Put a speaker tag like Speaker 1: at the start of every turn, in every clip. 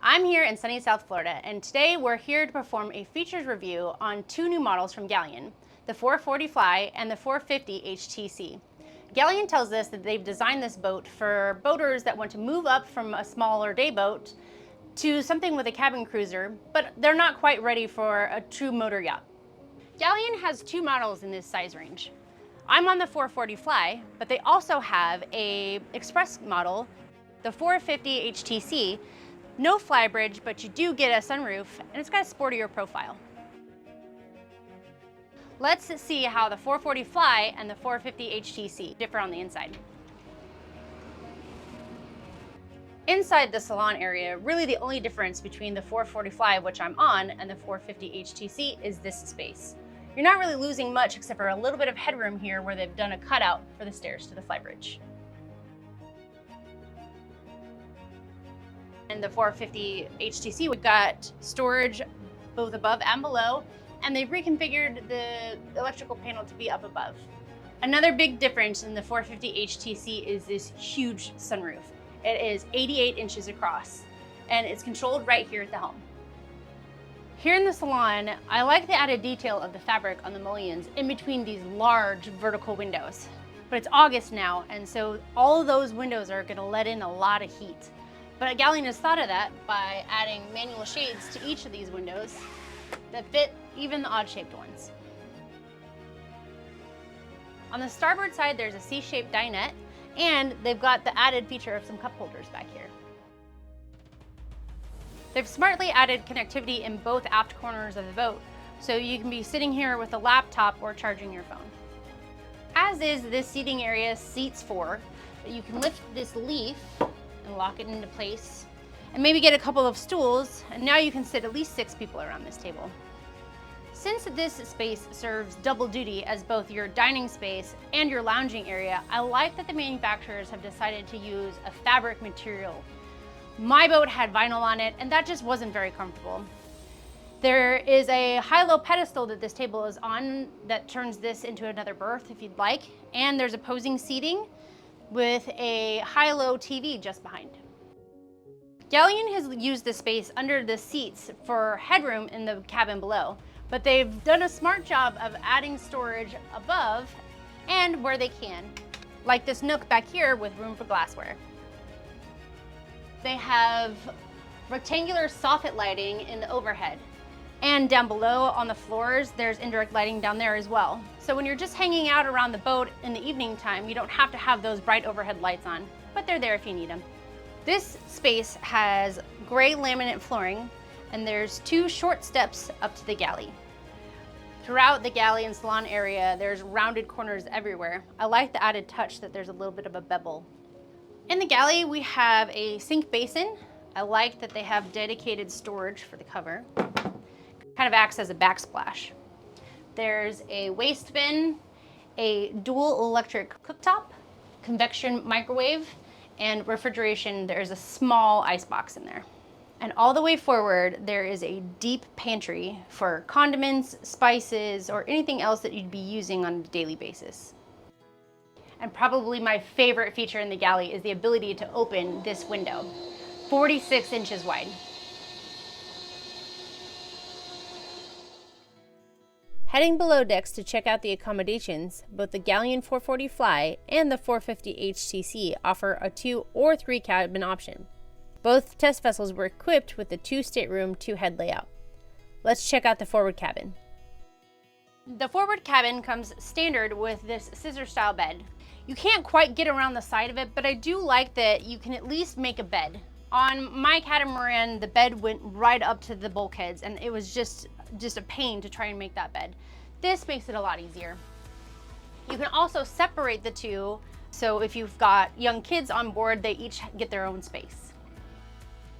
Speaker 1: I'm here in sunny South Florida, and today we're here to perform a features review on two new models from Galeon, the 440 Fly and the 450 HTC. Galeon tells us that they've designed this boat for boaters that want to move up from a smaller day boat to something with a cabin cruiser, but they're not quite ready for a true motor yacht. Galeon has two models in this size range. I'm on the 440 Fly, but they also have a express model, the 450 HTC. No flybridge, but you do get a sunroof, and it's got a sportier profile. Let's see how the 440 Fly and the 450 HTC differ on the inside. Inside the salon area, really the only difference between the 440 Fly, which I'm on, and the 450 HTC is this space. You're not really losing much except for a little bit of headroom here where they've done a cutout for the stairs to the flybridge. In the 450 HTC, we've got storage both above and below, and they've reconfigured the electrical panel to be up above. Another big difference in the 450 HTC is this huge sunroof. It is 88 inches across, and it's controlled right here at the helm. Here in the salon, I like the added detail of the fabric on the mullions in between these large vertical windows. But it's August now, and so all of those windows are gonna let in a lot of heat. But Galeon has thought of that by adding manual shades to each of these windows that fit even the odd-shaped ones. On the starboard side, there's a C-shaped dinette, and they've got the added feature of some cup holders back here. They've smartly added connectivity in both aft corners of the boat, so you can be sitting here with a laptop or charging your phone. As is this seating area seats four. You can lift this leaf and lock it into place, and maybe get a couple of stools, and now you can sit at least 6 people around this table. Since this space serves double duty as both your dining space and your lounging area, I like that the manufacturers have decided to use a fabric material. My boat had vinyl on it, and that just wasn't very comfortable. There is a high-low pedestal that this table is on that turns this into another berth if you'd like, and there's opposing seating with a high-low TV just behind. Galeon has used the space under the seats for headroom in the cabin below, but they've done a smart job of adding storage above and where they can, like this nook back here with room for glassware. They have rectangular soffit lighting in the overhead, and down below on the floors, there's indirect lighting down there as well. So when you're just hanging out around the boat in the evening time, you don't have to have those bright overhead lights on, but they're there if you need them. This space has gray laminate flooring, and there's 2 short steps up to the galley. Throughout the galley and salon area, there's rounded corners everywhere. I like the added touch that there's a little bit of a bevel. In the galley, we have a sink basin. I like that they have dedicated storage for the cover. Kind of acts as a backsplash. There's a waste bin, a dual electric cooktop, convection microwave, and refrigeration. There's a small ice box in there. And all the way forward, there is a deep pantry for condiments, spices, or anything else that you'd be using on a daily basis. And probably my favorite feature in the galley is the ability to open this window, 46 inches wide. Heading below decks to check out the accommodations, both the Galeon 440 Fly and the 450 HTC offer a 2 or 3 cabin option. Both test vessels were equipped with the 2-stateroom, 2-head layout. Let's check out the forward cabin. The forward cabin comes standard with this scissor-style bed. You can't quite get around the side of it, but I do like that you can at least make a bed. On my catamaran, the bed went right up to the bulkheads, and it was just a pain to try and make that bed. This makes it a lot easier. You can also separate the two, so if you've got young kids on board, they each get their own space.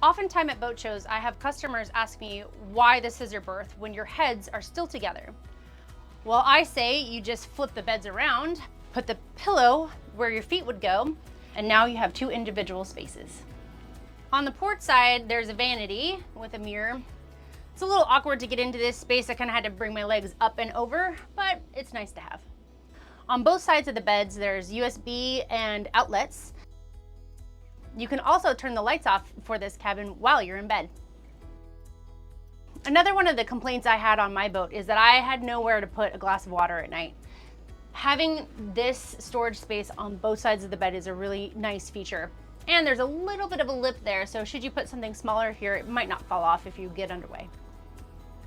Speaker 1: Oftentimes at boat shows, I have customers ask me why the scissor berth when your heads are still together. Well, I say you just flip the beds around, put the pillow where your feet would go, and now you have 2 individual spaces. On the port side, there's a vanity with a mirror. It's a little awkward to get into this space. I kind of had to bring my legs up and over, but it's nice to have. On both sides of the beds, there's USB and outlets. You can also turn the lights off for this cabin while you're in bed. Another one of the complaints I had on my boat is that I had nowhere to put a glass of water at night. Having this storage space on both sides of the bed is a really nice feature. And there's a little bit of a lip there, so should you put something smaller here, it might not fall off if you get underway.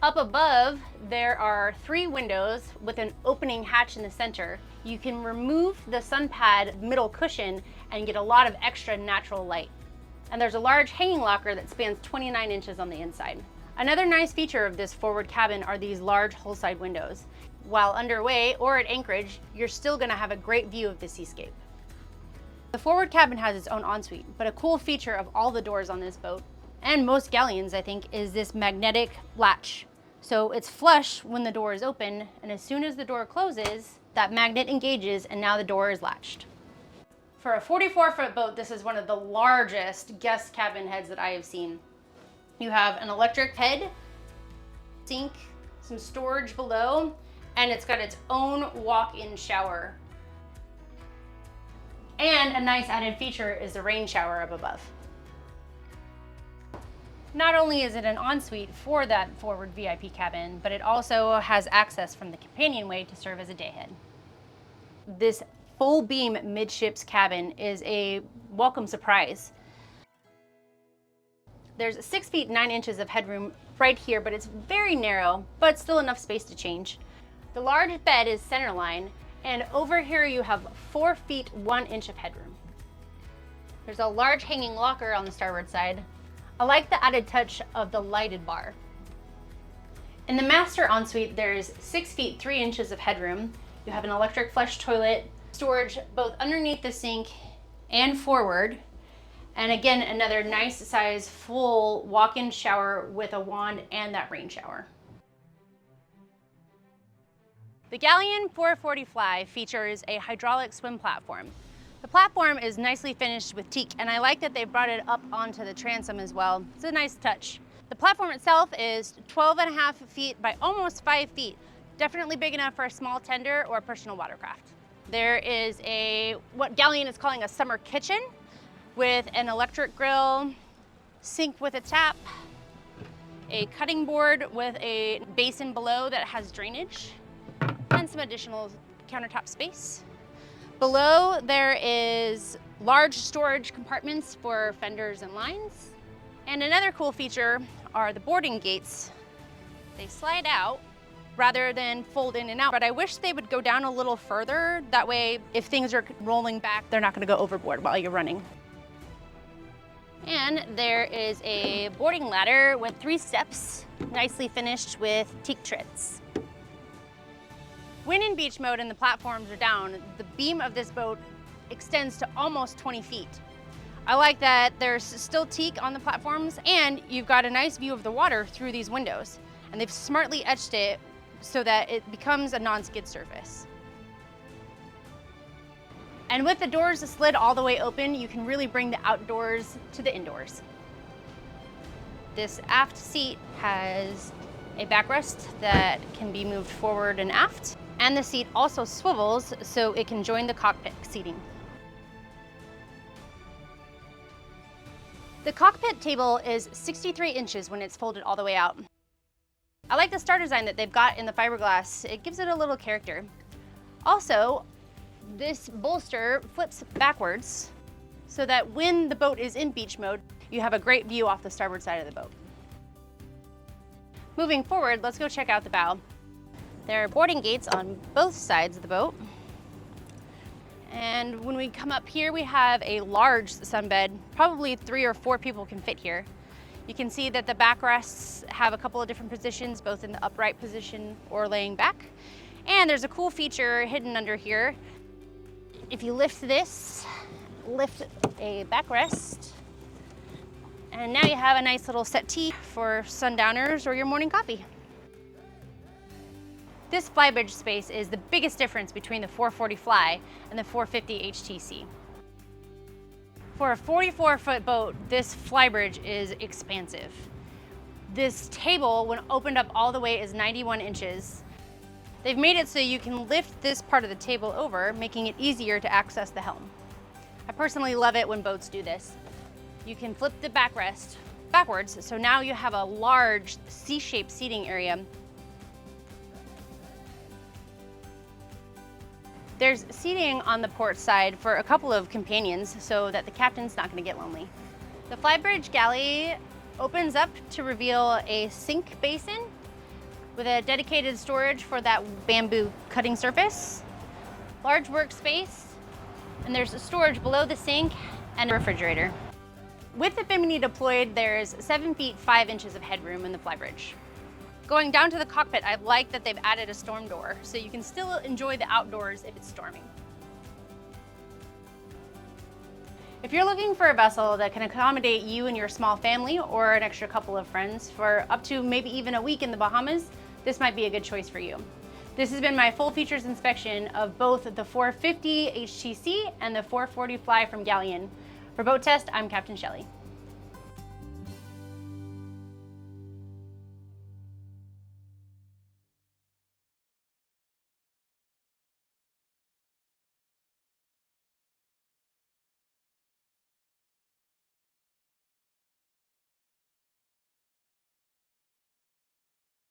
Speaker 1: Up above, there are 3 windows with an opening hatch in the center. You can remove the sun pad middle cushion and get a lot of extra natural light. And there's a large hanging locker that spans 29 inches on the inside. Another nice feature of this forward cabin are these large hull-side windows. While underway or at anchorage, you're still gonna have a great view of the seascape. The forward cabin has its own ensuite, but a cool feature of all the doors on this boat, and most Galeons I think, is this magnetic latch. So it's flush when the door is open, and as soon as the door closes, that magnet engages and now the door is latched. For a 44-foot boat, this is one of the largest guest cabin heads that I have seen. You have an electric head, sink, some storage below, and it's got its own walk-in shower. And a nice added feature is the rain shower up above. Not only is it an ensuite for that forward VIP cabin, but it also has access from the companionway to serve as a dayhead. This full beam midships cabin is a welcome surprise. There's 6 feet 9 inches of headroom right here, but it's very narrow, but still enough space to change. The large bed is centerline, and over here you have 4 feet 1 inch of headroom. There's a large hanging locker on the starboard side. I like the added touch of the lighted bar. In the master ensuite, there's 6 feet 3 inches of headroom. You have an electric flush toilet, storage both underneath the sink and forward. And again, another nice size full walk-in shower with a wand and that rain shower. The Galeon 440 Fly features a hydraulic swim platform. The platform is nicely finished with teak, and I like that they brought it up onto the transom as well. It's a nice touch. The platform itself is 12.5 feet by almost 5 feet. Definitely big enough for a small tender or personal watercraft. There is what Galeon is calling a summer kitchen with an electric grill, sink with a tap, a cutting board with a basin below that has drainage, and some additional countertop space. Below there is large storage compartments for fenders and lines. And another cool feature are the boarding gates. They slide out rather than fold in and out, but I wish they would go down a little further. That way, if things are rolling back, they're not gonna go overboard while you're running. And there is a boarding ladder with 3 steps, nicely finished with teak treads. When in beach mode and the platforms are down, the beam of this boat extends to almost 20 feet. I like that there's still teak on the platforms and you've got a nice view of the water through these windows. And they've smartly etched it so that it becomes a non-skid surface. And with the doors slid all the way open, you can really bring the outdoors to the indoors. This aft seat has a backrest that can be moved forward and aft. And the seat also swivels so it can join the cockpit seating. The cockpit table is 63 inches when it's folded all the way out. I like the star design that they've got in the fiberglass. It gives it a little character. Also, this bolster flips backwards so that when the boat is in beach mode, you have a great view off the starboard side of the boat. Moving forward, let's go check out the bow. There are boarding gates on both sides of the boat. And when we come up here, we have a large sunbed. Probably 3 or 4 people can fit here. You can see that the backrests have a couple of different positions, both in the upright position or laying back. And there's a cool feature hidden under here. If you lift this, lift a backrest, and now you have a nice little settee for sundowners or your morning coffee. This flybridge space is the biggest difference between the 440 Fly and the 450 HTC. For a 44-foot boat, this flybridge is expansive. This table, when opened up all the way, is 91 inches. They've made it so you can lift this part of the table over, making it easier to access the helm. I personally love it when boats do this. You can flip the backrest backwards, so now you have a large C-shaped seating area. There's seating on the port side for a couple of companions so that the captain's not going to get lonely. The flybridge galley opens up to reveal a sink basin with a dedicated storage for that bamboo cutting surface, large workspace, and there's a storage below the sink and a refrigerator. With the bimini deployed, there's 7 feet 5 inches of headroom in the flybridge. Going down to the cockpit, I like that they've added a storm door, so you can still enjoy the outdoors if it's storming. If you're looking for a vessel that can accommodate you and your small family or an extra couple of friends for up to maybe even a week in the Bahamas, this might be a good choice for you. This has been my full features inspection of both the 450 HTC and the 440 Fly from Galeon. For Boat Test, I'm Captain Shelley.